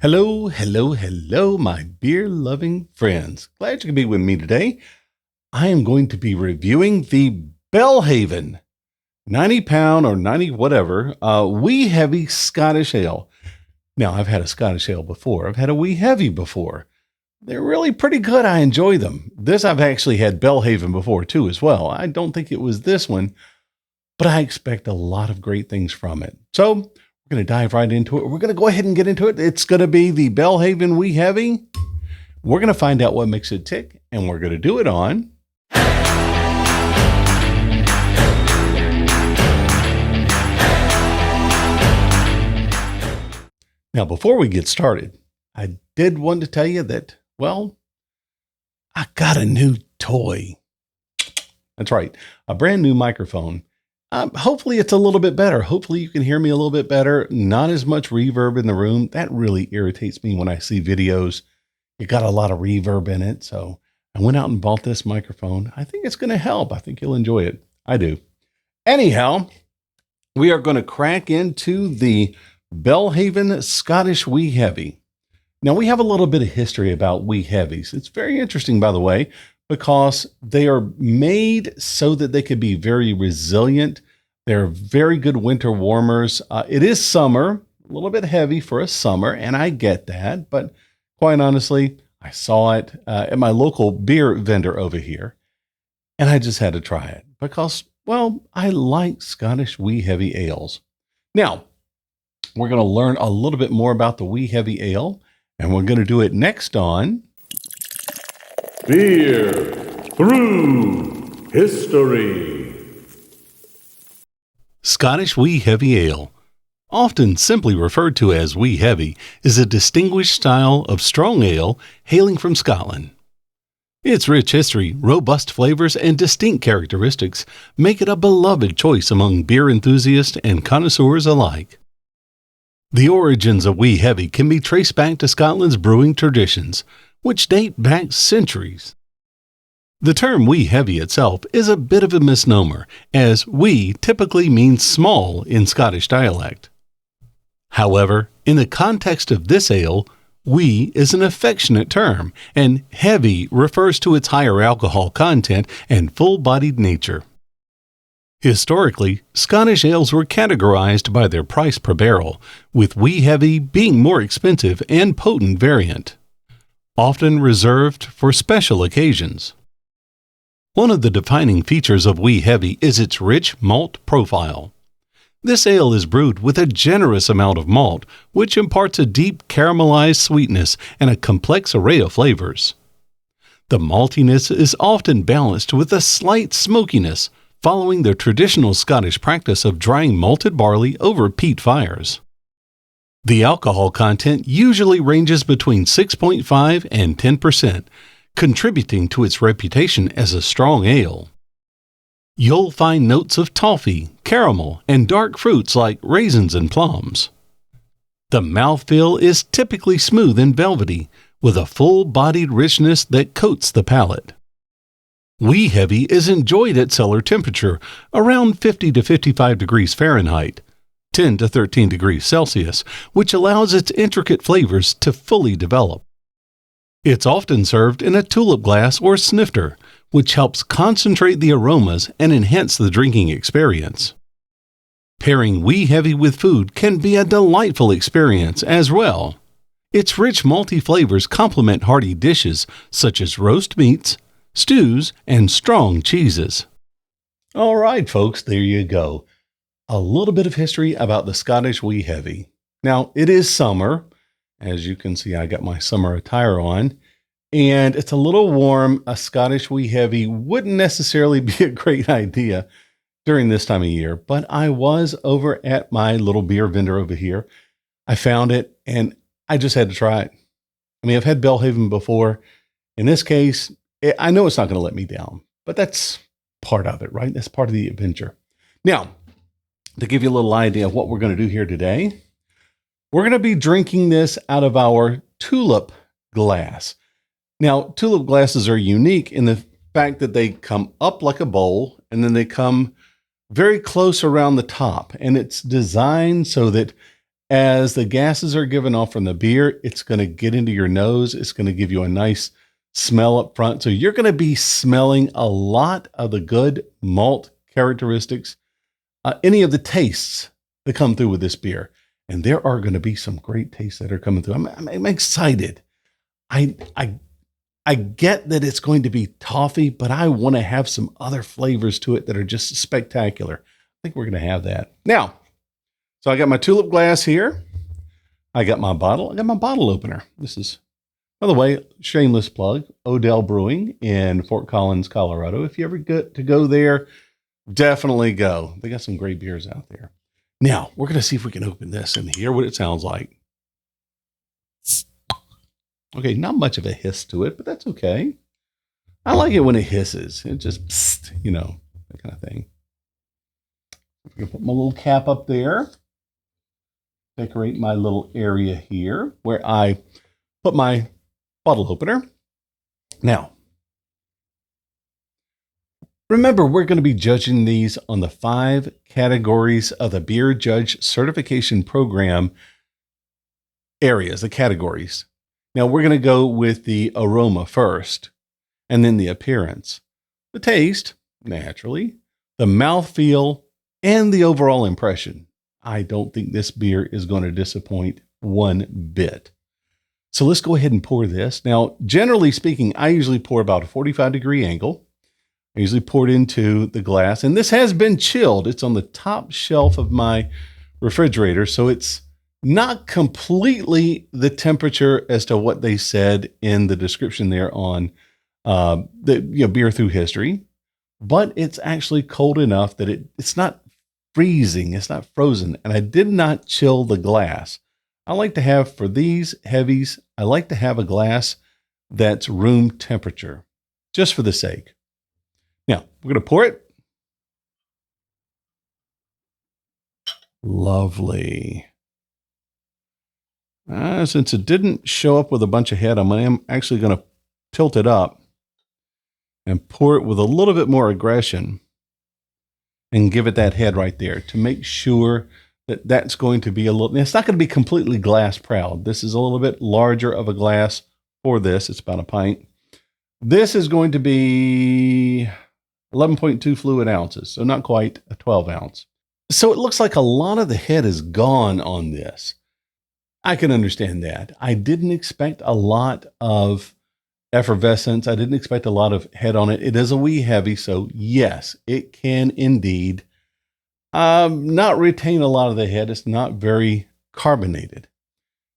Hello, hello, hello, my beer-loving friends. Glad you can be with me today. I am going to be reviewing the Belhaven 90-pound or 90 whatever Wee Heavy Scottish Ale. Now, I've had a Scottish Ale before. I've had a Wee Heavy before. They're really pretty good. I enjoy them. This I've actually had Belhaven before too as well. I don't think it was this one, but I expect a lot of great things from it. So we're going to dive right into it. We're going to go ahead and get into it. It's going to be the Belhaven Wee Heavy. We're going to find out what makes it tick, and we're going to do it on Now, before we get started, I did want to tell you that, well, I got a new toy. That's right, a brand new microphone. Hopefully it's a little bit better. Hopefully you can hear me a little bit better. Not as much reverb in the room. That really irritates me when I see videos. It got a lot of reverb in it. So I went out and bought this microphone. I think it's going to help. I think you'll enjoy it. I do. Anyhow, we are going to crack into the Belhaven Scottish Wee Heavy. Now, we have a little bit of history about Wee Heavies. It's very interesting, by the way, because they are made so that they can be very resilient. They're very good winter warmers. It is summer, a little bit heavy for a summer, and I get that. But quite honestly, I saw it at my local beer vendor over here, and I just had to try it because, well, I like Scottish Wee Heavy ales. Now, we're going to learn a little bit more about the Wee Heavy ale, and we're going to do it next on Beer Through History. Scottish Wee Heavy Ale, often simply referred to as Wee Heavy, is a distinguished style of strong ale hailing from Scotland. Its rich history, robust flavors, and distinct characteristics make it a beloved choice among beer enthusiasts and connoisseurs alike. The origins of Wee Heavy can be traced back to Scotland's brewing traditions, which date back centuries. The term Wee Heavy itself is a bit of a misnomer, as wee typically means small in Scottish dialect. However, in the context of this ale, wee is an affectionate term, and heavy refers to its higher alcohol content and full-bodied nature. Historically, Scottish ales were categorized by their price per barrel, with Wee Heavy being more expensive and potent variant, often reserved for special occasions. One of the defining features of Wee Heavy is its rich malt profile. This ale is brewed with a generous amount of malt, which imparts a deep caramelized sweetness and a complex array of flavors. The maltiness is often balanced with a slight smokiness, following the traditional Scottish practice of drying malted barley over peat fires. The alcohol content usually ranges between 6.5 and 10%, contributing to its reputation as a strong ale. You'll find notes of toffee, caramel, and dark fruits like raisins and plums. The mouthfeel is typically smooth and velvety, with a full-bodied richness that coats the palate. Wee Heavy is enjoyed at cellar temperature, around 50 to 55 degrees Fahrenheit, 10 to 13 degrees Celsius, which allows its intricate flavors to fully develop. It's often served in a tulip glass or snifter, which helps concentrate the aromas and enhance the drinking experience. Pairing Wee Heavy with food can be a delightful experience as well. Its rich malty flavors complement hearty dishes such as roast meats, stews, and strong cheeses. All right, folks, there you go. A little bit of history about the Scottish Wee Heavy. Now, it is summer. As you can see, I got my summer attire on, and it's a little warm. A Scottish Wee Heavy wouldn't necessarily be a great idea during this time of year, but I was over at my little beer vendor over here. I found it, and I just had to try it. I mean, I've had Belhaven before. In this case, I know it's not going to let me down, but that's part of it, right? That's part of the adventure. Now, to give you a little idea of what we're going to do here today, we're going to be drinking this out of our tulip glass. Now, tulip glasses are unique in the fact that they come up like a bowl, and then they come very close around the top. And it's designed so that As the gases are given off from the beer, it's going to get into your nose. It's going to give you a nice smell up front. So you're going to be smelling a lot of the good malt characteristics, any of the tastes that come through with this beer. And there are going to be some great tastes that are coming through. I'm excited. I get that it's going to be toffee, but I want to have some other flavors to it that are just spectacular. I think we're going to have that. Now, so I got my tulip glass here. I got my bottle. I got my bottle opener. This is, by the way, shameless plug, O'Dell Brewing in Fort Collins, Colorado. If you ever get to go there, definitely go. They got some great beers out there. Now, we're going to see if we can open this and hear what it sounds like. Okay, not much of a hiss to it, but that's okay. I like it when it hisses. It just, psst, you know, that kind of thing. I'm going to put my little cap up there. Decorate my little area here where I put my bottle opener. Now, remember, we're going to be judging these on the 5 categories of the Beer Judge Certification Program areas, the categories. Now, we're going to go with the aroma first, and then the appearance, the taste, naturally, the mouthfeel, and the overall impression. I don't think this beer is going to disappoint one bit. So let's go ahead and pour this. Now, generally speaking, I usually pour about a 45-degree angle. I usually pour it into the glass, and this has been chilled. It's on the top shelf of my refrigerator, so it's not completely the temperature as to what they said in the description there on the beer through history, but it's actually cold enough that it's not freezing, it's not frozen, and I did not chill the glass. I like to have, for these heavies, I like to have a glass that's room temperature, just for the sake. Now, we're going to pour it. Lovely. Since it didn't show up with a bunch of head, I'm actually going to tilt it up and pour it with a little bit more aggression and give it that head right there to make sure that that's going to be a little, it's not going to be completely glass proud. This is a little bit larger of a glass for this. It's about a pint. This is going to be 11.2 fluid ounces, so not quite a 12 ounce. So it looks like a lot of the head is gone on this. I can understand that. I didn't expect a lot of effervescence. I didn't expect a lot of head on it. It is a wee heavy, so yes, it can indeed not retain a lot of the head. It's not very carbonated.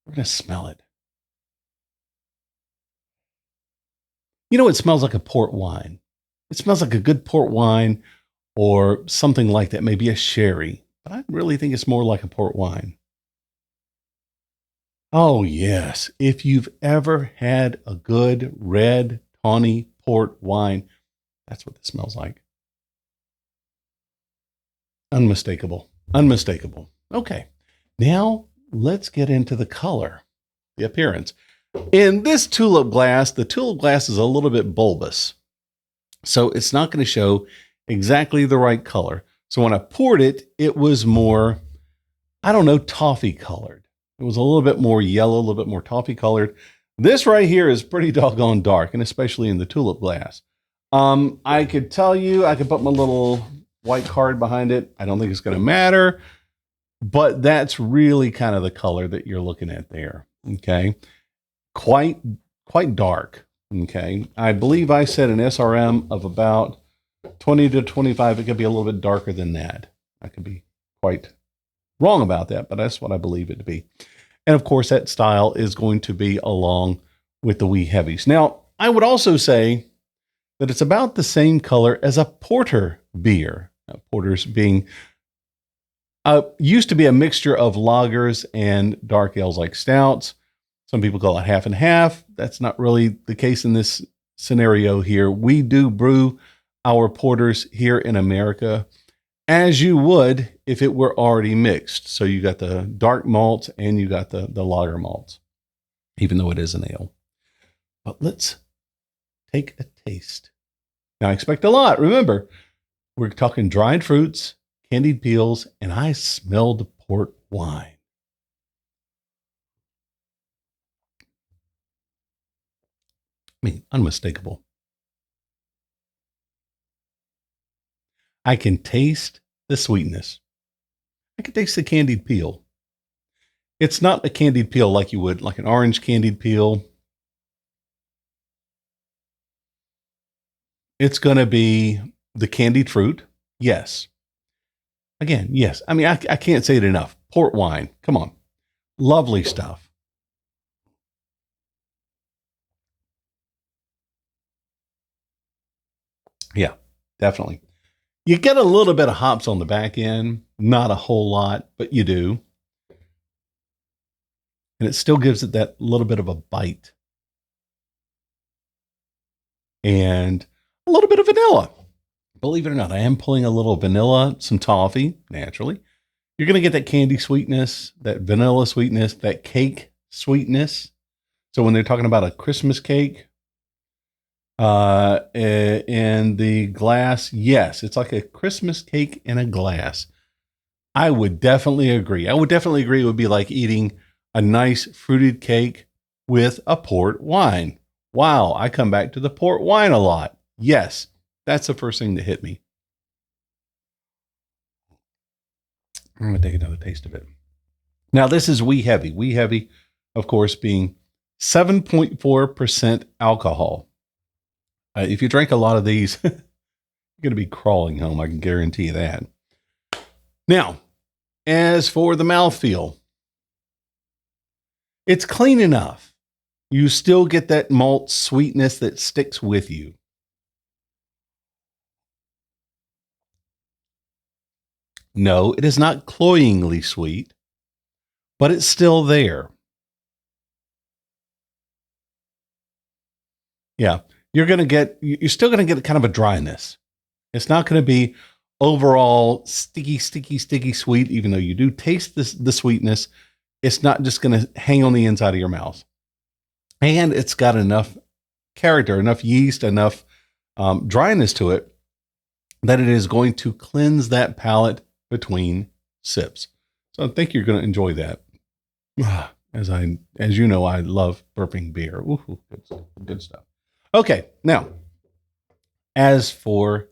We're going to smell it. You know, it smells like a port wine. It smells like a good port wine or something like that, maybe a sherry. But I really think it's more like a port wine. Oh, yes. If you've ever had a good red, tawny port wine, that's what this smells like. Unmistakable. Unmistakable. Okay. Now let's get into the color, the appearance. In this tulip glass, the tulip glass is a little bit bulbous, so it's not going to show exactly the right color. So when I poured it, it was more, I don't know, toffee colored. It was a little bit more yellow, a little bit more toffee colored. This right here is pretty doggone dark, and especially in the tulip glass. I could tell you, I could put my little white card behind it. I don't think it's going to matter, but that's really kind of the color that you're looking at there. Okay. Quite dark. Okay. I believe I said an SRM of about 20 to 25. It could be a little bit darker than that. I could be quite wrong about that, but that's what I believe it to be. And of course, that style is going to be along with the wee heavies. Now, I would also say that it's about the same color as a porter beer. Porters being used to be a mixture of lagers and dark ales like stouts. Some people call it half and half. That's not really the case in this scenario here. We do brew our porters here in America as you would if it were already mixed. So you got the dark malts and you got the lager malts, even though it is an ale. But let's take a taste. Now, I expect a lot. Remember, we're talking dried fruits, candied peels, and I smelled port wine. I mean, unmistakable. I can taste the sweetness. I can taste the candied peel. It's not a candied peel like you would, like an orange candied peel. It's going to be the candied fruit. Yes. Again, yes. I mean, I can't say it enough. Port wine. Come on. Lovely stuff. Yeah, definitely. You get a little bit of hops on the back end, not a whole lot, but you do. And it still gives it that little bit of a bite. And a little bit of vanilla. Believe it or not, I am pulling a little vanilla, some toffee, naturally. You're going to get that candy sweetness, that vanilla sweetness, that cake sweetness. So when they're talking about a Christmas cake in the glass, yes, it's like a Christmas cake in a glass. I would definitely agree. I would definitely agree it would be like eating a nice fruited cake with a port wine. Wow, I come back to the port wine a lot. Yes, that's the first thing that hit me. I'm going to take another taste of it. Now, this is Wee Heavy. Wee Heavy, of course, being 7.4% alcohol. If you drink a lot of these, you're going to be crawling home. I can guarantee you that. Now, as for the mouthfeel, it's clean enough. You still get that malt sweetness that sticks with you. No, it is not cloyingly sweet, but it's still there. Yeah, you're still going to get kind of a dryness. It's not going to be overall sticky sweet, even though you do taste the sweetness. It's not just going to hang on the inside of your mouth. And it's got enough character, enough yeast, enough dryness to it that it is going to cleanse that palate between sips. So I think you're going to enjoy that. As you know, I love burping beer. Ooh, good stuff. Okay, now, as for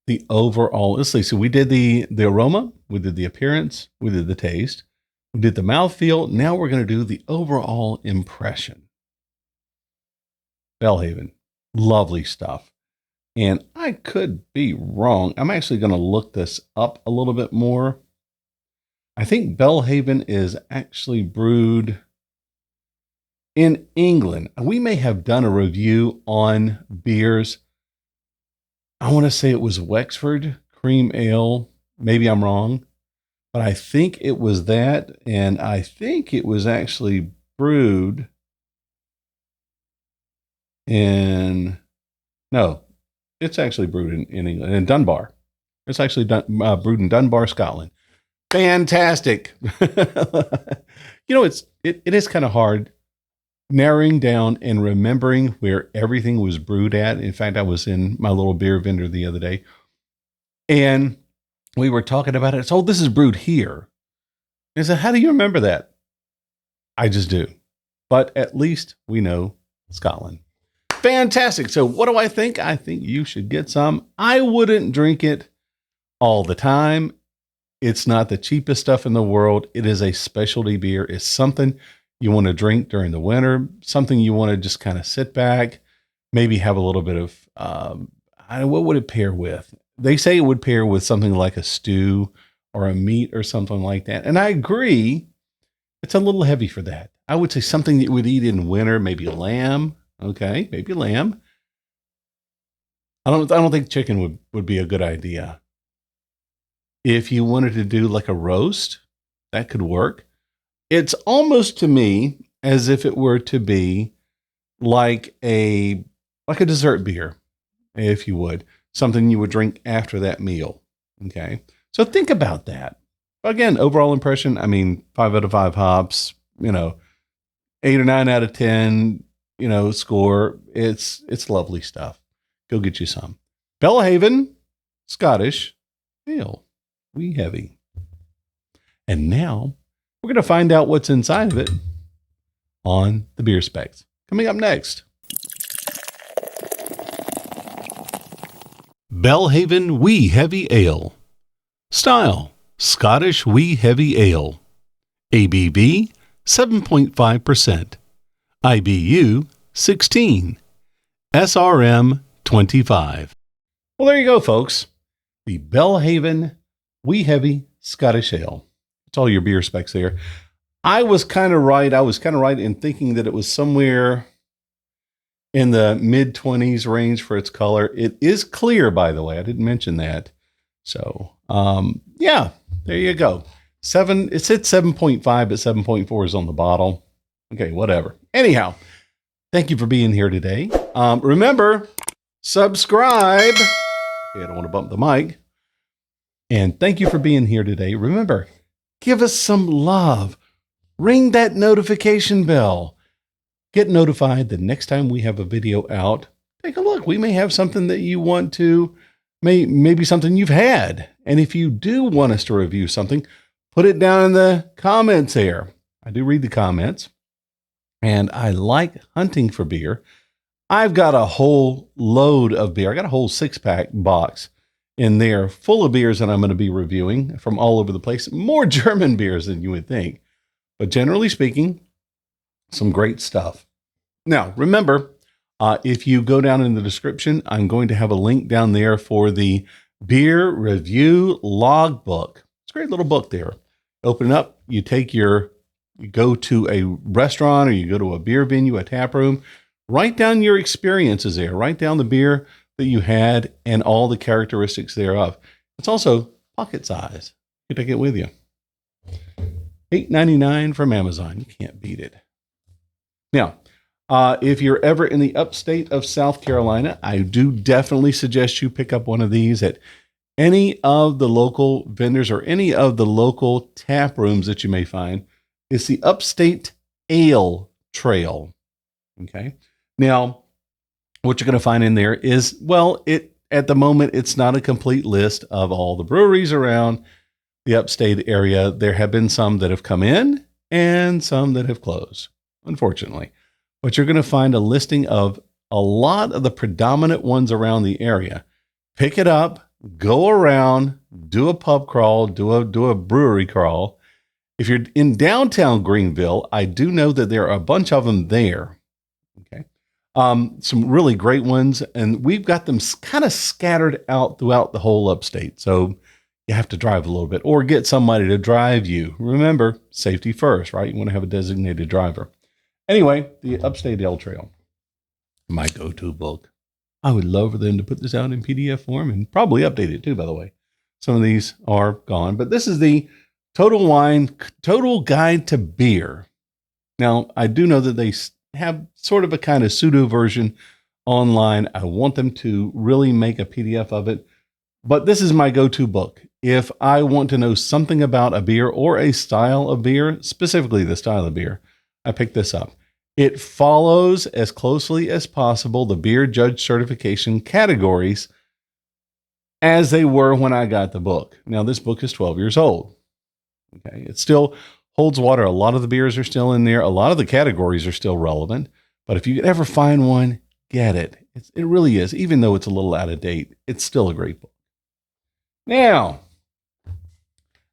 the overall, let's see. So we did the aroma, we did the appearance, we did the taste, we did the mouthfeel. Now we're going to do the overall impression. Belhaven, lovely stuff. And I could be wrong. I'm actually going to look this up a little bit more. I think Belhaven is actually brewed in England. We may have done a review on beers. I want to say it was Wexford Cream Ale. Maybe I'm wrong, but I think it was that. And I think it was actually brewed no, it's actually brewed in England, in Dunbar. It's actually brewed in Dunbar, Scotland. Fantastic. You know, it is kind of hard narrowing down and remembering where everything was brewed at. In fact, I was in my little beer vendor the other day, and we were talking about it. So, this is brewed here. And I said, how do you remember that? I just do. But at least we know Scotland. Fantastic. So what do I think? I think you should get some. I wouldn't drink it all the time. It's not the cheapest stuff in the world. It is a specialty beer. It's something you want to drink during the winter, something you want to just kind of sit back, maybe have a little bit of, what would it pair with? They say it would pair with something like a stew or a meat or something like that. And I agree. It's a little heavy for that. I would say something that you would eat in winter, maybe lamb. Okay, maybe lamb. I don't think chicken would be a good idea. If you wanted to do like a roast, that could work. It's almost to me as if it were to be like a dessert beer, if you would. Something you would drink after that meal. Okay. So think about that. Again, overall impression, 5 out of 5 hops, 8 or 9 out of 10, score. It's lovely stuff. Go get you some. Belhaven Scottish Ale. Wee Heavy. And now we're going to find out what's inside of it on the beer specs. Coming up next. Belhaven Wee Heavy Ale. Style: Scottish Wee Heavy Ale. ABV: 7.5%. IBU: 16. SRM: 25. Well, there you go, folks. The Belhaven Wee Heavy Scottish Ale. That's all your beer specs there. I was kind of right. I was kind of right in thinking that it was somewhere in the mid-20s range for its color. It is clear, by the way. I didn't mention that. So, yeah, there you go. It said 7.5, but 7.4 is on the bottle. Okay, whatever. Anyhow, thank you for being here today. Remember, subscribe. Okay, I don't want to bump the mic. And thank you for being here today. Remember, give us some love. Ring that notification bell. Get notified the next time we have a video out. Take a look. We may have something that you want to, maybe something you've had. And if you do want us to review something, put it down in the comments there. I do read the comments. And I like hunting for beer. I've got a whole load of beer. I got a whole 6-pack box in there full of beers that I'm going to be reviewing from all over the place. More German beers than you would think. But generally speaking, some great stuff. Now, remember, if you go down in the description, I'm going to have a link down there for the beer review logbook. It's a great little book there. Open it up. You go to a restaurant or you go to a beer venue, a tap room, write down your experiences there. Write down the beer that you had and all the characteristics thereof. It's also pocket size. You take it with you. $8.99 from Amazon. You can't beat it. Now, if you're ever in the upstate of South Carolina, I do definitely suggest you pick up one of these at any of the local vendors or any of the local tap rooms that you may find. It's the Upstate Ale Trail. Okay. Now, what you're going to find in there is, well, at the moment, it's not a complete list of all the breweries around the upstate area. There have been some that have come in and some that have closed, unfortunately. But you're going to find a listing of a lot of the predominant ones around the area. Pick it up, go around, do a pub crawl, do a brewery crawl. If you're in downtown Greenville, I do know that there are a bunch of them there. Okay. Some really great ones, and we've got them kind of scattered out throughout the whole upstate. So you have to drive a little bit or get somebody to drive you. Remember, safety first, right? You want to have a designated driver. Anyway, the Upstate Ale Trail, my go-to book. I would love for them to put this out in PDF form and probably update it too, by the way. Some of these are gone, but this is the Total Guide to Beer. Now, I do know that they have sort of a kind of pseudo version online. I want them to really make a PDF of it, but this is my go-to book. If I want to know something about a beer or a style of beer, specifically the style of beer, I pick this up. It follows as closely as possible the beer judge certification categories as they were when I got the book. Now, this book is 12 years old. Okay, it still holds water. A lot of the beers are still in there. A lot of the categories are still relevant. But if you could ever find one, get it. It really is. Even though it's a little out of date, it's still a great book. Now,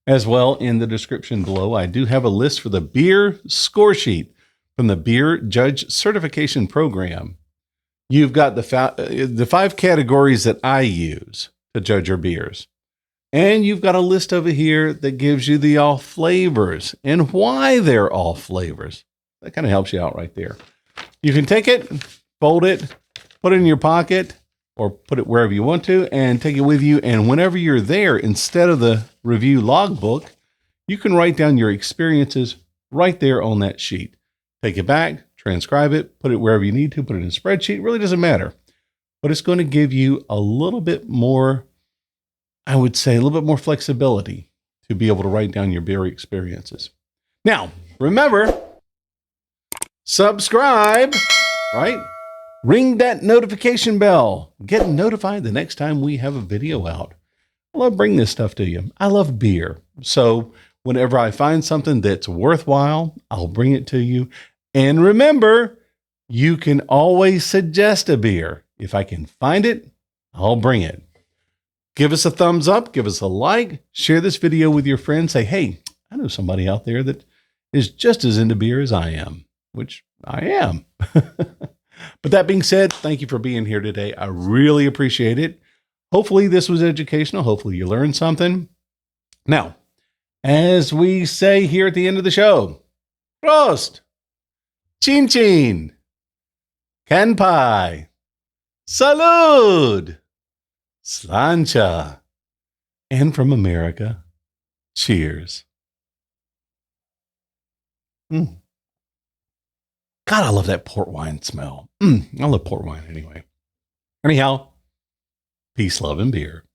as well, in the description below, I do have a list for the beer score sheet from the Beer Judge Certification Program. You've got the 5 categories that I use to judge your beers. And you've got a list over here that gives you the all flavors and why they're all flavors. That kind of helps you out right there. You can take it, fold it, put it in your pocket, or put it wherever you want to, and take it with you. And whenever you're there, instead of the review logbook, you can write down your experiences right there on that sheet. Take it back, transcribe it, put it wherever you need to, put it in a spreadsheet. It really doesn't matter. But it's going to give you a little bit more, I would say, a little bit more flexibility to be able to write down your beer experiences. Now, remember, subscribe, right? Ring that notification bell. Get notified the next time we have a video out. I love bringing this stuff to you. I love beer. So whenever I find something that's worthwhile, I'll bring it to you. And remember, you can always suggest a beer. If I can find it, I'll bring it. Give us a thumbs up, give us a like, share this video with your friends. Say, hey, I know somebody out there that is just as into beer as I am, which I am. But that being said, thank you for being here today. I really appreciate it. Hopefully this was educational. Hopefully you learned something. Now, as we say here at the end of the show, Prost, Chin Chin, Kanpai, Salud, Slancha, and from America, cheers. God, I love that port wine smell. I love port wine anyway. Anyhow, peace, love, and beer.